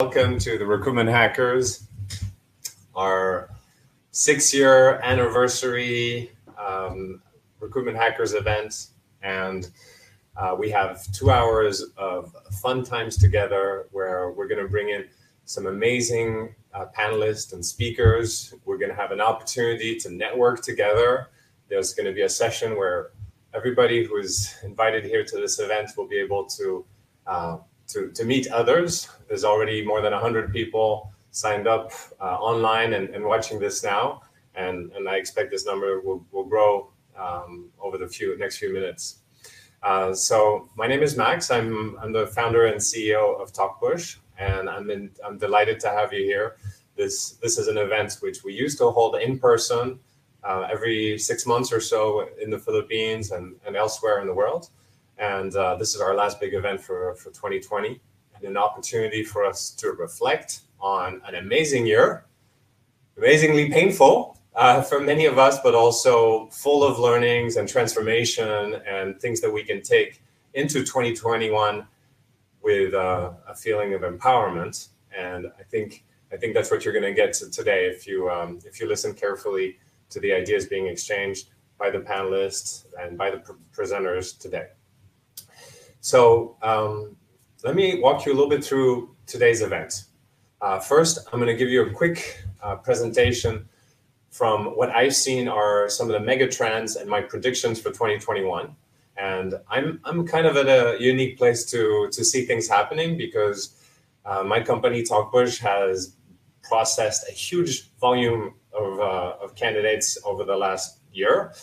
Welcome to the Recruitment Hackers, our 6-year anniversary Recruitment Hackers event. And we have 2 hours of fun times together where we're going to bring in some amazing panelists and speakers. We're going to have an opportunity to network together. There's going to be a session where everybody who is invited here to this event will be able to meet others. There's already more than 100 people signed up online and watching this now. And I expect this number will grow over the next few minutes. So my name is Max. I'm the founder and CEO of Talkpush, and I'm delighted to have you here. This is an event which we used to hold in person every 6 months or so in the Philippines and elsewhere in the world. And this is our last big event for 2020, and an opportunity for us to reflect on an amazing year, amazingly painful for many of us, but also full of learnings and transformation and things that we can take into 2021 with a feeling of empowerment. And I think that's what you're going to get today if you listen carefully to the ideas being exchanged by the panelists and by the presenters today. So let me walk you a little bit through today's event. First, I'm going to give you a quick presentation from what I've seen are some of the mega trends and my predictions for 2021. And I'm kind of at a unique place to see things happening because my company, Talkpush, has processed a huge volume of candidates over the last year.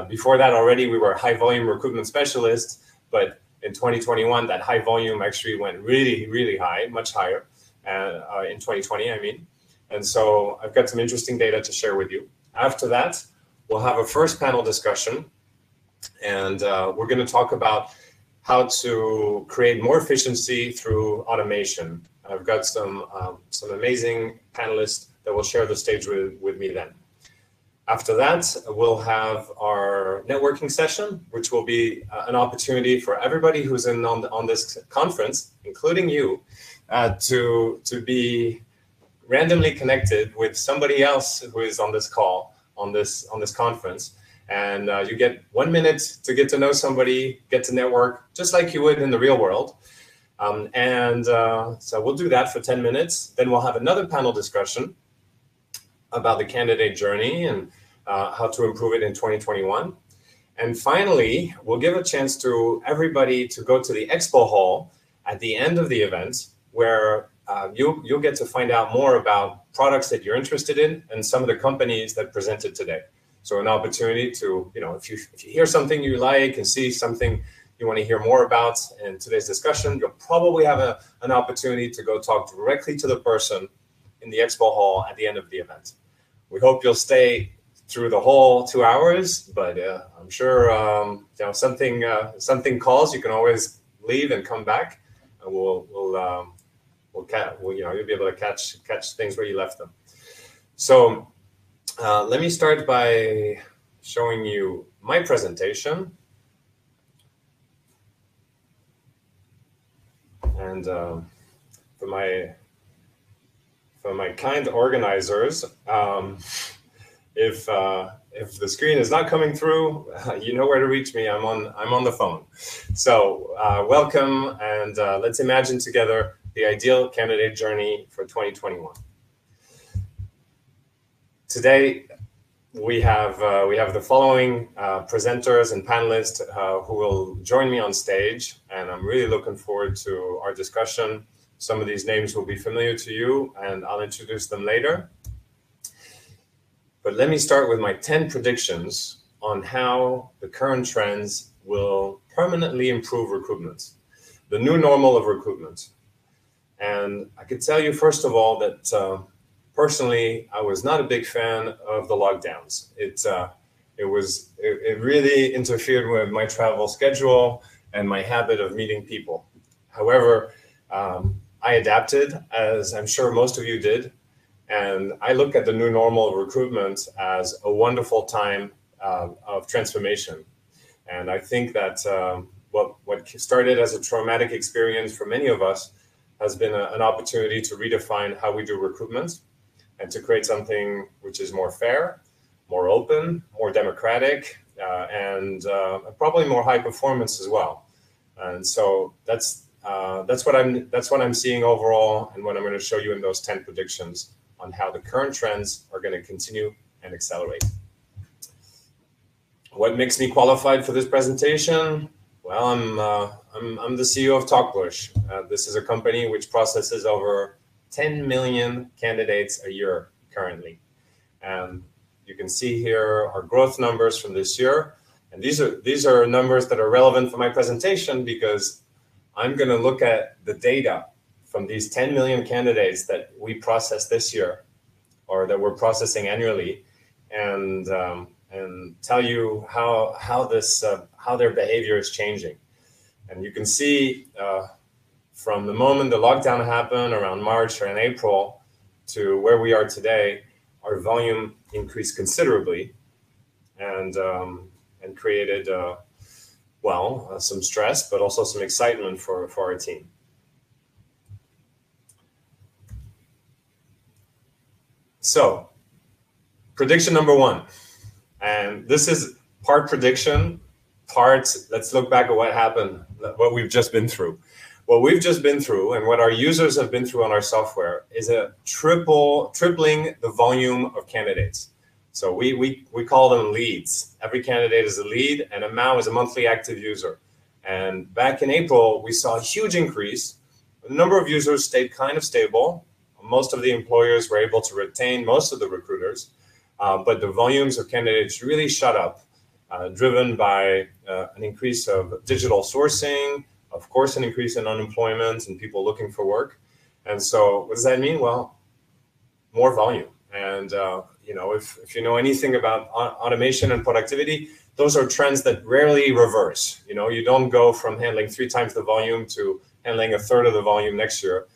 Before that already, we were high volume recruitment specialists, but in 2021, that high volume actually went really, really high, much higher in 2020, I mean. And so I've got some interesting data to share with you. After that, we'll have a first panel discussion, and we're going to talk about how to create more efficiency through automation. I've got some amazing panelists that will share the stage with me then. After that, we'll have our networking session, which will be an opportunity for everybody who's on this conference, including you, to be randomly connected with somebody else who is on this call, on this conference. And you get 1 minute to get to know somebody, get to network, just like you would in the real world. So we'll do that for 10 minutes. Then we'll have another panel discussion about the candidate journey and how to improve it in 2021. And finally, we'll give a chance to everybody to go to the expo hall at the end of the event, where you'll get to find out more about products that you're interested in and some of the companies that presented today. So an opportunity to, if you hear something you like and see something you want to hear more about in today's discussion, you'll probably have an opportunity to go talk directly to the person in the expo hall at the end of the event. We hope you'll stay through the whole 2 hours, but I'm sure something calls. You can always leave and come back, and you'll be able to catch things where you left them. So let me start by showing you my presentation, and for my kind organizers. If the screen is not coming through, you know where to reach me. I'm on the phone. So welcome, and let's imagine together the ideal candidate journey for 2021. Today we have the following presenters and panelists who will join me on stage, and I'm really looking forward to our discussion. Some of these names will be familiar to you, and I'll introduce them later. But let me start with my 10 predictions on how the current trends will permanently improve recruitment, the new normal of recruitment. And I could tell you, first of all, that personally, I was not a big fan of the lockdowns. It really interfered with my travel schedule and my habit of meeting people. However, I adapted, as I'm sure most of you did. And I look at the new normal of recruitment as a wonderful time of transformation. And I think that what started as a traumatic experience for many of us has been an opportunity to redefine how we do recruitment and to create something which is more fair, more open, more democratic, and probably more high performance as well. And so that's what I'm seeing overall, and what I'm going to show you in those 10 predictions on how the current trends are going to continue and accelerate. What makes me qualified for this presentation? Well, I'm the CEO of Talkpush. This is a company which processes over 10 million candidates a year currently. And you can see here our growth numbers from this year. And these are numbers that are relevant for my presentation, because I'm going to look at the data from these 10 million candidates that we process this year, or that we're processing annually, and tell you how their behavior is changing. And you can see from the moment the lockdown happened around March or in April to where we are today, our volume increased considerably, and created some stress, but also some excitement for our team. So, prediction number 1, and this is part prediction, part let's look back at what happened, what we've just been through. What we've just been through and what our users have been through on our software is a tripling the volume of candidates. So we call them leads. Every candidate is a lead, and a MAU is a monthly active user. And back in April, we saw a huge increase. The number of users stayed kind of stable. Most of the employers were able to retain most of the recruiters, but the volumes of candidates really shot up, driven by an increase of digital sourcing, of course, an increase in unemployment and people looking for work. And so what does that mean? Well, more volume. And if you know anything about automation and productivity, those are trends that rarely reverse. You don't go from handling 3 times the volume to handling a third of the volume next year.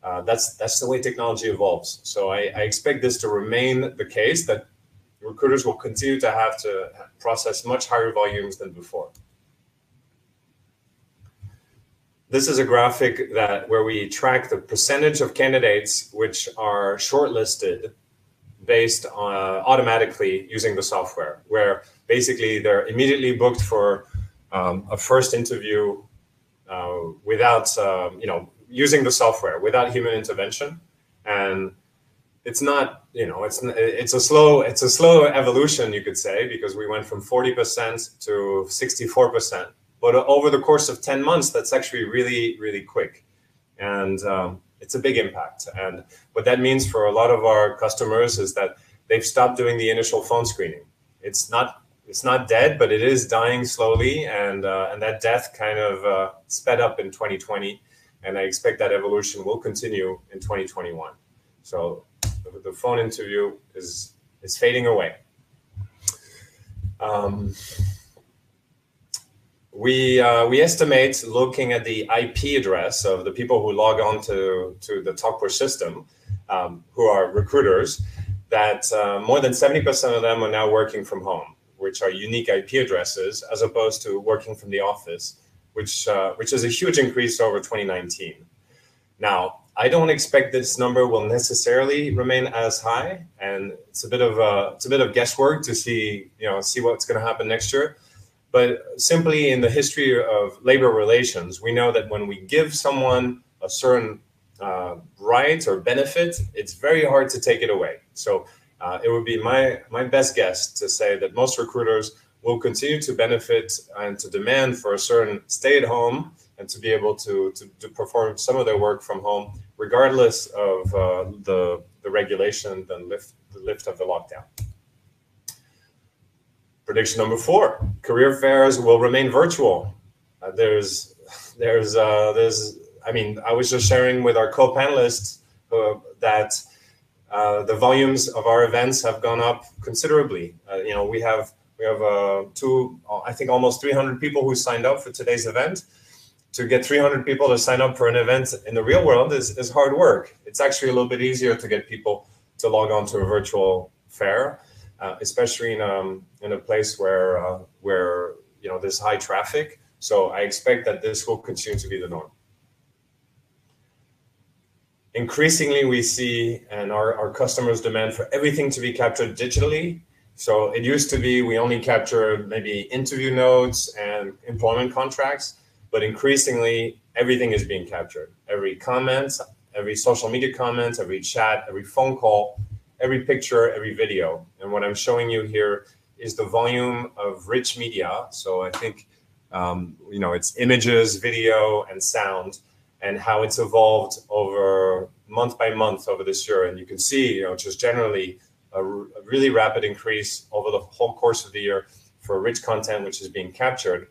That's the way technology evolves. So I expect this to remain the case, that recruiters will continue to have to process much higher volumes than before. This is a graphic where we track the percentage of candidates which are shortlisted based on automatically using the software, where basically they're immediately booked for a first interview without using the software, without human intervention. And it's not, it's a slow evolution, you could say, because we went from 40% to 64%. But over the course of 10 months, that's actually really, really quick. And it's a big impact. And what that means for a lot of our customers is that they've stopped doing the initial phone screening. It's not dead, but it is dying slowly. And that death kind of sped up in 2020. And I expect that evolution will continue in 2021. So the phone interview is fading away. We estimate, looking at the IP address of the people who log on to the Talkpush system, who are recruiters, that more than 70% of them are now working from home, which are unique IP addresses, as opposed to working from the office, which is a huge increase over 2019. Now, I don't expect this number will necessarily remain as high, and it's a bit of guesswork to see what's going to happen next year. But simply in the history of labor relations, we know that when we give someone a certain right or benefit, it's very hard to take it away. So it would be my best guess to say that most recruiters will continue to benefit and to demand for a certain stay at home and to be able to perform some of their work from home, regardless of the regulation, the lift of the lockdown. Prediction number 4, career fairs will remain virtual. I was just sharing with our co-panelists that the volumes of our events have gone up considerably. We have almost 300 people who signed up for today's event. To get 300 people to sign up for an event in the real world is hard work. It's actually a little bit easier to get people to log on to a virtual fair, especially in a place where there's high traffic. So I expect that this will continue to be the norm. Increasingly, we see, and our customers demand for everything to be captured digitally. So it used to be we only captured maybe interview notes and employment contracts, but increasingly everything is being captured. Every comment, every social media comment, every chat, every phone call, every picture, every video. And what I'm showing you here is the volume of rich media. So I think, it's images, video, and sound, and how it's evolved over month by month over this year. And you can see, just generally a really rapid increase over the whole course of the year for rich content, which is being captured.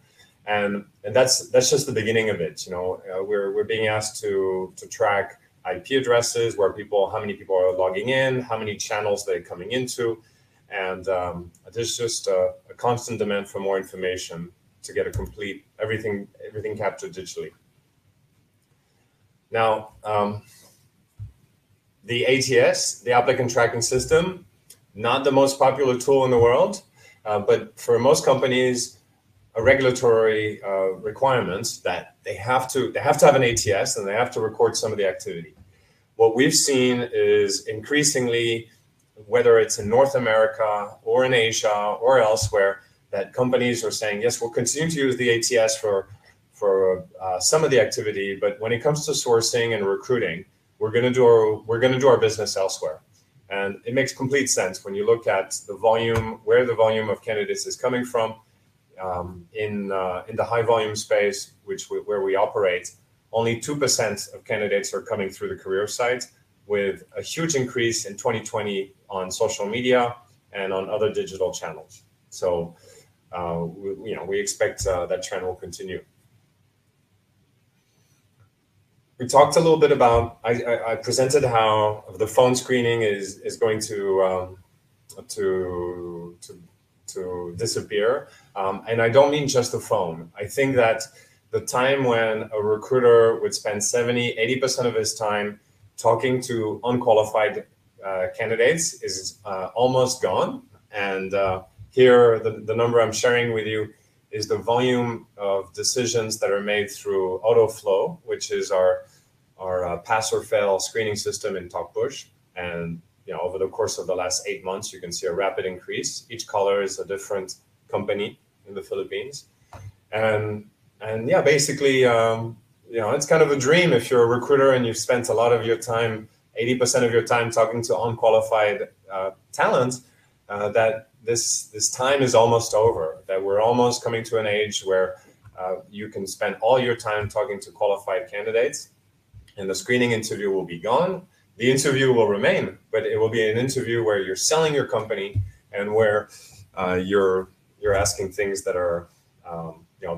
And that's just the beginning of it. We're being asked to track IP addresses, how many people are logging in, how many channels they're coming into. And there's just a constant demand for more information to get a complete, everything captured digitally. Now, the ATS, the applicant tracking system, not the most popular tool in the world, but for most companies, a regulatory requirements that they have to have an ATS and they have to record some of the activity. What we've seen is increasingly, whether it's in North America or in Asia or elsewhere, that companies are saying, yes, we'll continue to use the ATS for some of the activity, but when it comes to sourcing and recruiting, we're going to do our business elsewhere. And it makes complete sense when you look at the volume, where the volume of candidates is coming from. In the high volume space, where we operate, only 2% of candidates are coming through the career site, with a huge increase in 2020 on social media and on other digital channels. So, we expect that trend will continue. We talked a little bit about, I presented how the phone screening is going to disappear. And I don't mean just the phone. I think that the time when a recruiter would spend 70-80% of his time talking to unqualified candidates is almost gone. And here, the number I'm sharing with you is the volume of decisions that are made through AutoFlow, which is our pass or fail screening system in Talkpush. And over the course of the last 8 months, you can see a rapid increase. Each caller is a different company in the Philippines. And yeah, basically, it's kind of a dream if you're a recruiter and you've spent a lot of your time, 80% of your time talking to unqualified talent, that this time is almost over, that we're almost coming to an age where you can spend all your time talking to qualified candidates, and the screening interview will be gone. The interview will remain, but it will be an interview where you're selling your company and where you're asking things that are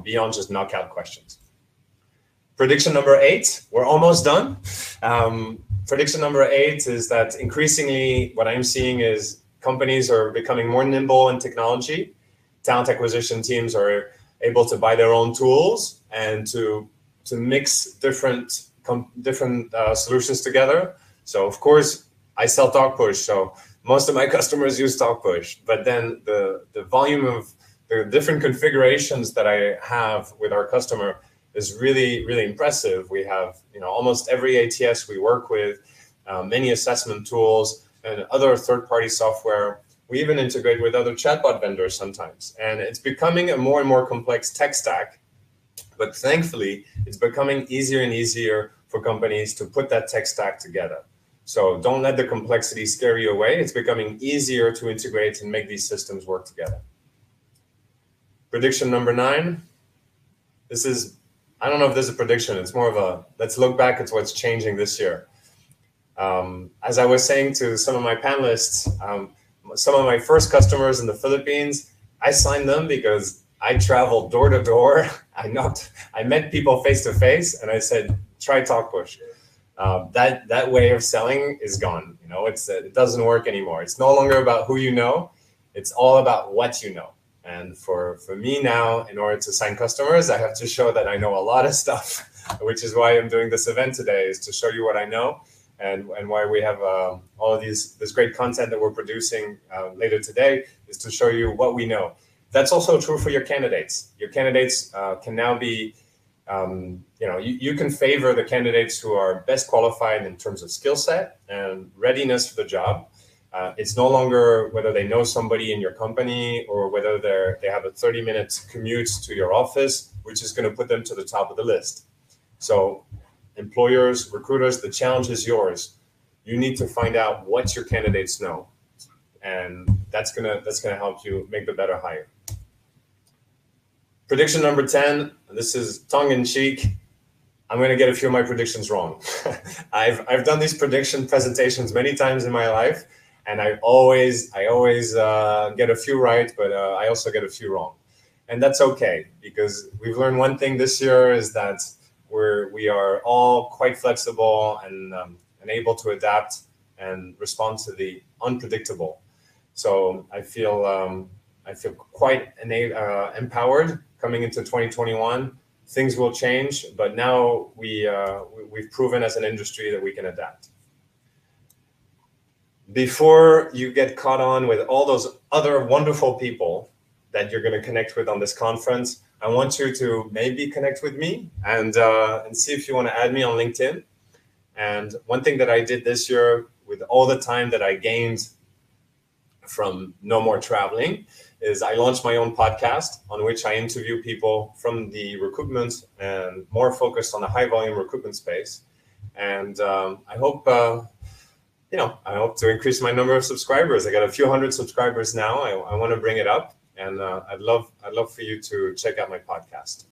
beyond just knockout questions. Prediction number 8, we're almost done. Prediction number 8 is that increasingly what I'm seeing is companies are becoming more nimble in technology. Talent acquisition teams are able to buy their own tools and to mix different solutions together. So of course, I sell Talkpush, so most of my customers use Talkpush. But then the volume of the different configurations that I have with our customer is really, really impressive. We have almost every ATS we work with, many assessment tools and other third-party software. We even integrate with other chatbot vendors sometimes. And it's becoming a more and more complex tech stack. But thankfully, it's becoming easier and easier for companies to put that tech stack together. So don't let the complexity scare you away. It's becoming easier to integrate and make these systems work together. Prediction number 9. This is, I don't know if this is a prediction. It's more of a, let's look back at what's changing this year. As I was saying to some of my panelists, some of my first customers in the Philippines, I signed them because I traveled door to door. I met people face to face, and I said, try Talkpush. That way of selling is gone. It doesn't work anymore. It's no longer about who you know. It's all about what you know. And for me now, in order to sign customers, I have to show that I know a lot of stuff, which is why I'm doing this event today, is to show you what I know and why we have all of this great content that we're producing later today, is to show you what we know. That's also true for your candidates. Your candidates can now be You can favor the candidates who are best qualified in terms of skill set and readiness for the job. It's no longer whether they know somebody in your company or whether they have a 30-minute commute to your office, which is going to put them to the top of the list. So employers, recruiters, the challenge is yours. You need to find out what your candidates know. And that's gonna help you make the better hire. Prediction number 10, this is tongue in cheek. I'm going to get a few of my predictions wrong. I've done these prediction presentations many times in my life, and I always get a few right, but I also get a few wrong. And that's okay, because we've learned one thing this year is that we are all quite flexible and able to adapt and respond to the unpredictable. So I feel quite empowered coming into 2021. Things will change, but now we've proven as an industry that we can adapt. Before you get caught on with all those other wonderful people that you're going to connect with on this conference, I want you to maybe connect with me and see if you want to add me on LinkedIn. And one thing that I did this year with all the time that I gained from no more traveling is I launched my own podcast on which I interview people from the recruitment and more focused on the high volume recruitment space. And I hope to increase my number of subscribers. I got a few hundred subscribers now. I want to bring it up, and I'd love for you to check out my podcast.